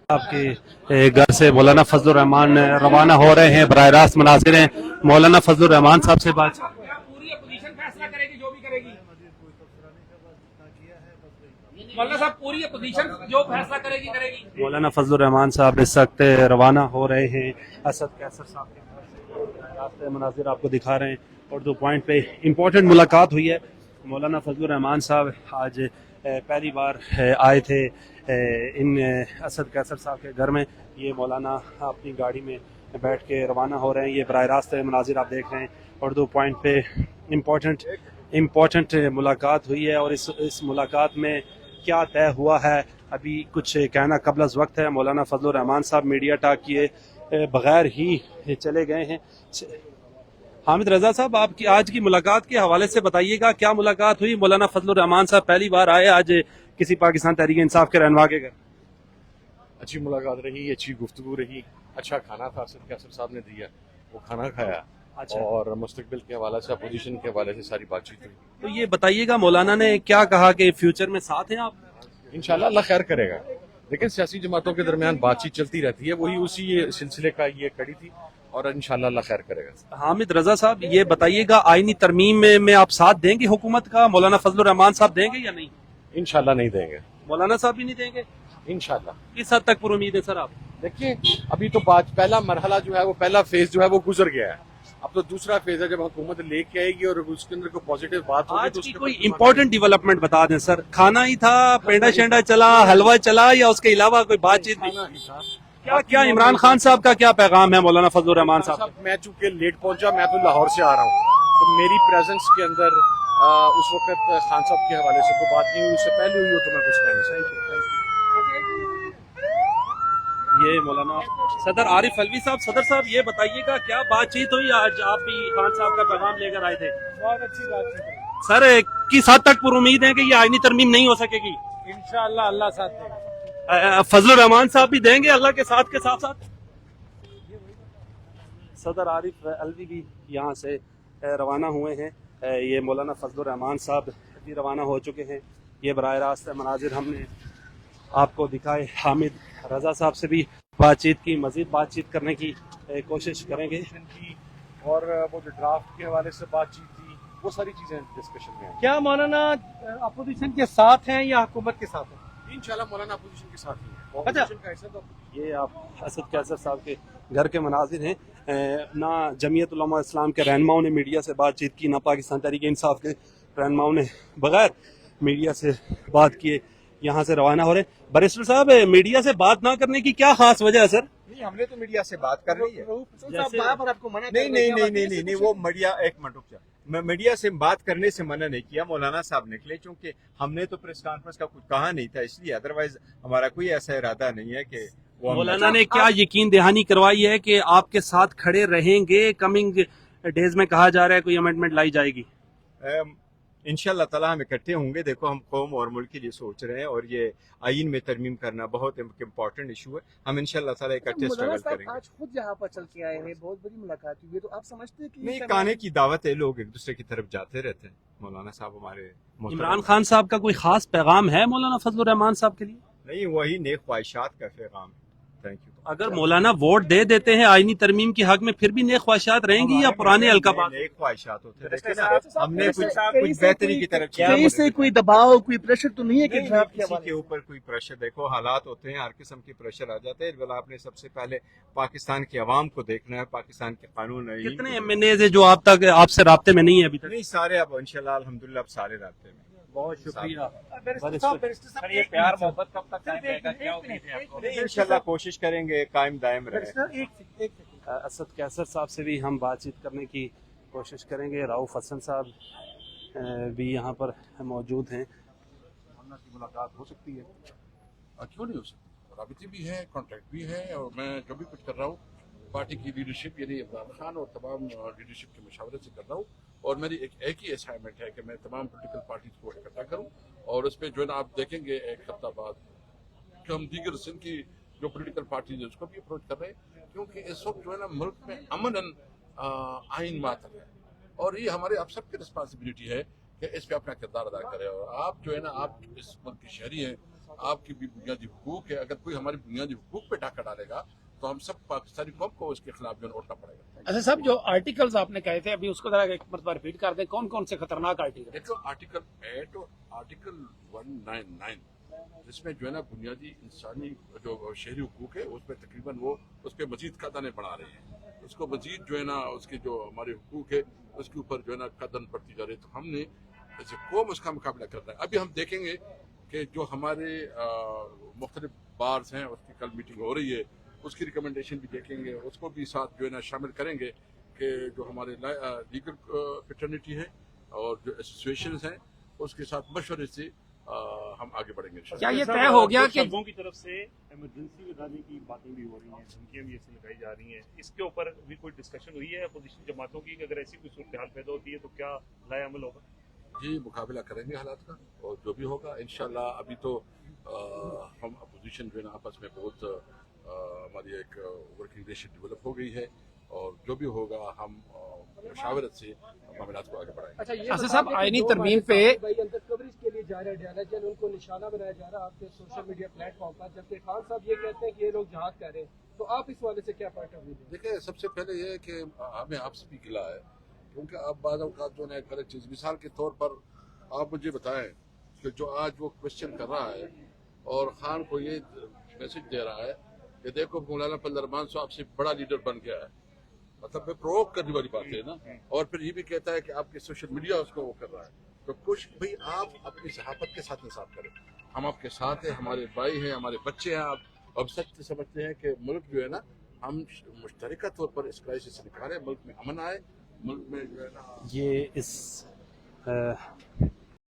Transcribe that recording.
आपके घर से मौलाना फजलुर रहमान रवाना हो रहे हैं, बराह रास्त मनाजिर हैं मौलाना फजलुर रहमान साहब से बात। पूरी अपोजिशन फैसला करेगी जो भी करेगी। मौलाना साहब पूरी अपोजिशन जो फैसला करेगी करेगी। मौलाना फजलुर रहमान साहब इस वक्त रवाना हो रहे हैं असद कैसर साहब के घर से। रास्ते मनाजिर आपको दिखा रहे हैं और 2 पॉइंट पे इम्पोर्टेंट मुलाकात हुई है। मौलाना फजलुर रहमान साहब आज पहली बार आए थे इन असद कैसर साहब के घर में। ये मौलाना अपनी गाड़ी में बैठ के रवाना हो रहे हैं। ये बराह रास्त मनाजिर आप देख रहे हैं और 2 पॉइंट पे इम्पोर्टेंट मुलाकात हुई है और इस मुलाकात में क्या तय हुआ है अभी कुछ कहना कबल अज़ वक्त है। मौलाना फजलुर रहमान साहब मीडिया टॉक किए बगैर ही चले गए हैं। हामिद रजा साहब, आपकी आज की मुलाकात के हवाले से बताइएगा, क्या मुलाकात हुई? मौलाना फजलुर रहमान साहब पहली बार आए आज किसी पाकिस्तान तहरीक इंसाफ के रहनुमा के घर। अच्छी मुलाकात रही, अच्छी गुफ्तगू रही, अच्छा खाना था असद कैसर साहब ने दिया, वो खाना खाया। अच्छा। और मुस्तकबिल के हवाले से अपोजिशन के हवाले से सारी बातचीत हुई। तो ये बताइएगा मौलाना ने क्या कहा कि फ्यूचर में साथ हैं आप? इंशाल्लाह अल्लाह खैर करेगा। लेकिन सियासी जमातों के दरमियान बातचीत चलती रहती है, वही उसी सिलसिले का ये कड़ी थी और इंशाल्लाह अल्लाह खैर करेगा। हामिद रजा साहब, ये बताइएगा आईनी तरमीम में आप साथ देंगे हुकूमत का? मौलाना फजलुर रहमान साहब देंगे या नहीं? इंशाल्लाह नहीं देंगे। मौलाना साहब भी नहीं देंगे? इंशाल्लाह। किस हद तक उम्मीद है सर आप? देखिए, अभी तो पहला मरहला जो है वो पहला फेज जो है वो गुजर गया है। अब तो दूसरा फेज है, जब हुकूमत लेके आएगी और उसके अंदर कोई पॉजिटिव बात होगी आज तो की उसके कोई बाद इम्पोर्टेंट डेवलपमेंट बता दें सर। खाना ही था, पेंडा शेंडा चला, हलवा चला, या उसके अलावा कोई बातचीत नहीं? खाना ही था। क्या क्या इमरान खान साहब का क्या पैगाम है मौलाना फजलुर रहमान साहब? मैं चूंकि लेट पहुंचा, मैं तो लाहौर से आ रहा हूँ, तो मेरी प्रेजेंस के अंदर उस वक्त खान साहब के हवाले से कोई बात नहीं हुई, उससे पहले हुई हो तो मैं कुछ कह नहीं सकता। ये मौलाना सदर आरिफ अलवी साहब। सदर साहब, ये बताइएगा क्या बातचीत हुई आज? आप भी खान साहब का पैगाम लेकर आए थे। बहुत अच्छी बात सर, किस हद तक उम्मीद है कि ये आईनी तरमीम नहीं हो सकेगी? इंशाल्लाह अल्लाह साथ देगा। फजलुर रहमान साहब भी देंगे अल्लाह के साथ साथ? सदर आरिफ अलवी भी यहाँ से रवाना हुए हैं। ये मौलाना फजलुर रहमान साहब भी रवाना हो चुके हैं। ये बराह रास्त मनाजिर हमने आपको दिखाए। हामिद रजा साहब से भी बातचीत की, मजीद बातचीत करने की कोशिश करेंगे। और वो जो ड्राफ्ट के हवाले से बातचीत थी, वो सारी चीजें डिस्कशन में आई। क्या मौलाना अपोजिशन के साथ हैं या हुकूमत के साथ हैं? इंशाल्लाह मौलाना अपोजिशन के साथ ही है। अच्छा। अपोजिशन का ऐसा तो ये आप असद कैसर साहब के घर के मनाजिर हैं। ना जमीयत उलमा इस्लाम के रहनुमाओं ने मीडिया से बातचीत की, ना पाकिस्तान तहरीक इंसाफ के रहनुमाओं ने बगैर मीडिया से बात किए यहाँ से रवाना हो रहे। बैरिस्टर साहब, मीडिया से बात ना करने की क्या खास वजह है सर? नहीं, हमने तो मीडिया से बात कर रही है। जैसे- आपको मना नहीं, वो मीडिया एक मिनट रुक जा। मैं मीडिया से बात करने से मना नहीं किया, मौलाना साहब निकले, क्योंकि हमने तो प्रेस कॉन्फ्रेंस का कुछ कहा नहीं था, इसलिए। अदरवाइज हमारा कोई ऐसा इरादा नहीं है कि वो मौलाना ने क्या यकीन दहानी करवाई है कि आपके साथ खड़े रहेंगे? कमिंग डेज में कहा जा रहा है कोई अमेंडमेंट लाई जाएगी। इंशाल्लाह ताला हम इकट्ठे होंगे। देखो, हम कौम और मुल्क के लिए सोच रहे हैं और ये आइन में तरमीम करना बहुत इम्पोर्टेंट इशू है। हम इंशाल्लाह ताला इकट्ठे स्ट्रगल करेंगे। आज खुद यहाँ पर चल के आए हैं, बहुत बड़ी मुलाकात हुई है, तो आप समझते हैं कि नहीं, खाने की दावत है, लोग एक दूसरे की तरफ जाते रहते हैं। मौलाना साहब हमारे इमरान खान साहब का कोई खास पैगाम है मौलाना फजलुर रहमान साहब के लिए? नहीं, वही नेक ख्वाहिशात का पैगाम है। Thank you. अगर मौलाना वोट दे देते हैं आईनी तरमीम की हक में, फिर भी नेक ख्वाहिशात रहेंगी या पुराने अलकाबात? नेक ख्वाहिशात होते हैं। देखिए ना, हमने कुछ बेहतरी की तरफ कहीं से कोई दबाव, कोई प्रेशर तो नहीं है कि ड्राफ्ट के किसी हवाले के ऊपर कोई प्रेशर। देखो, हालात होते हैं, हर किस्म के प्रेशर आ जाते हैं। आपने सबसे पहले पाकिस्तान की आवाम को देखना है, पाकिस्तान के कानून है। कितने एमएनएज है जो आप तक आपसे राब्ते में नहीं है अभी तक? नहीं, सारे अब इंशाल्लाह अल्हम्दुलिल्लाह अब सारे रास्ते में। बहुत शुक्रिया। सर, ये प्यार मोहब्बत कब तक कायम रहेगा? क्या उम्मीद है आपको? इंशाल्लाह कोशिश करेंगे कायम दायम रहे। असद कैसर साहब से भी हम बातचीत करने की कोशिश करेंगे। राउफ हसन साहब भी यहाँ पर मौजूद हैं। की मुलाकात हो सकती है, क्यों नहीं हो सकती? राबिते भी है, कॉन्ट्रैक्ट भी है, और मैं जो भी कुछ कर रहा हूँ पार्टी की लीडरशिप यानी इमरान खान और तमाम लीडरशिप के मशावरे से कर रहा हूँ। और मेरी एक ही असाइनमेंट है कि मैं तमाम पोलिटिकल पार्टीज को इकट्ठा करूँ, और उस पर जो है ना आप देखेंगे एक हफ्ता बाद कि हम दीगर सिंध की जो पोलिटिकल पार्टीज है उसको भी अप्रोच कर रहे हैं, क्योंकि इस वक्त जो है ना मुल्क में अमन आइन मातम है, और ये हमारे आप सबकी रिस्पॉन्सिबिलिटी है कि इस पे अपना किरदार अदा करें। और आप जो है ना, आप इस मुल्क के शहरी हैं, आपकी भी बुनियादी हुकूक है, अगर कोई हमारी बुनियादी हुकूक पे टाका डालेगा तो हम सब पाकिस्तानी कौम को उसके खिलाफ जो है उठना पड़ेगा। अच्छा साहब, जो आर्टिकल्स आपने कहे थे अभी उसको जरा एक मरतबा रिपीट कर दें, कौन कौन से खतरनाक आर्टिकल? एक तो आर्टिकल 8 और आर्टिकल 199 जिसमें जो है ना बुनियादी इंसानी जो शहरी हुकूक है उसमें तकरीबन वो उस पर मजीद कदमें बढ़ा रहे हैं, उसको मजीद जो है ना उसके जो हमारे हुकूक है उसके ऊपर जो है ना कदम पड़ती जा रही है। तो हमने जैसे कौम उसका मुकाबला कर रहा है। अभी हम देखेंगे कि जो हमारे मुख्तलिफ बार्स हैं उसकी कल मीटिंग हो रही है, उसकी रिकमेंडेशन भी देखेंगे, उसको भी साथ जो है ना शामिल करेंगे कि जो हमारे लीगल फ्रेटर्निटी है और जो एसोसिएशन हैं उसके साथ मशवरे से हम आगे बढ़ेंगे। क्या ये तय हो गया कि शोबों की तरफ से इमरजेंसी लगाने की बातें भी हो रही हैं, धमकियां भी ऐसी लगाई जा रही हैं, इसके ऊपर भी कोई डिस्कशन हुई है अपोजिशन जमातों की? अगर ऐसी कोई सूरत हाल पैदा होती है तो क्या लाए अमल होगा? जी, मुकाबला करेंगे हालात का और जो भी होगा इंशाल्लाह। अभी तो हम अपोजिशन जो है ना आपस में बहुत हमारी एक वर्किंग रिलेशन डेवलप हो गई है और जो भी होगा हम मशावरत से मामलात को आगे बढ़ाएंगे। अच्छा साहब, आईनी तरमीम पे अंदर कवरेज के लिए जा रहे हैं डाला जन, उनको निशाना बनाया जा रहा है आपके सोशल मीडिया प्लेटफॉर्म पर, जबकि खान साहब ये कहते हैं कि ये लोग जहाद कर रहे हैं, तो आप इस वाले से क्या पॉइंट ऑफ व्यू दें? देखिए, सबसे पहले ये है कि हमें आपसे भी गिला है क्योंकि अब बाद औक़ात जो है गलत चीज़, मिसाल के तौर पर आप मुझे बताएं कि जो आज वो क्वेश्चन कर रहा है और खान को ये मैसेज दे रहा है कि देखो मौलाना फजल रहमान साहब से बड़ा लीडर बन गया है, मतलब प्रोवोक करने वाली बात है ना। और फिर ये भी कहता है कि आपके सोशल मीडिया उसको वो कर रहा है। तो कुछ भाई आप अपनी सहाफत के साथ इंसाफ करें, हम आपके साथ हैं, हमारे भाई हैं, हमारे बच्चे हैं। आप अब सच समझते हैं कि मुल्क जो है ना हम मुश्तरका तौर पर इस क्राइसिस से निकालें, मुल्क में अमन आए, मुल्क में जो है ना ये इस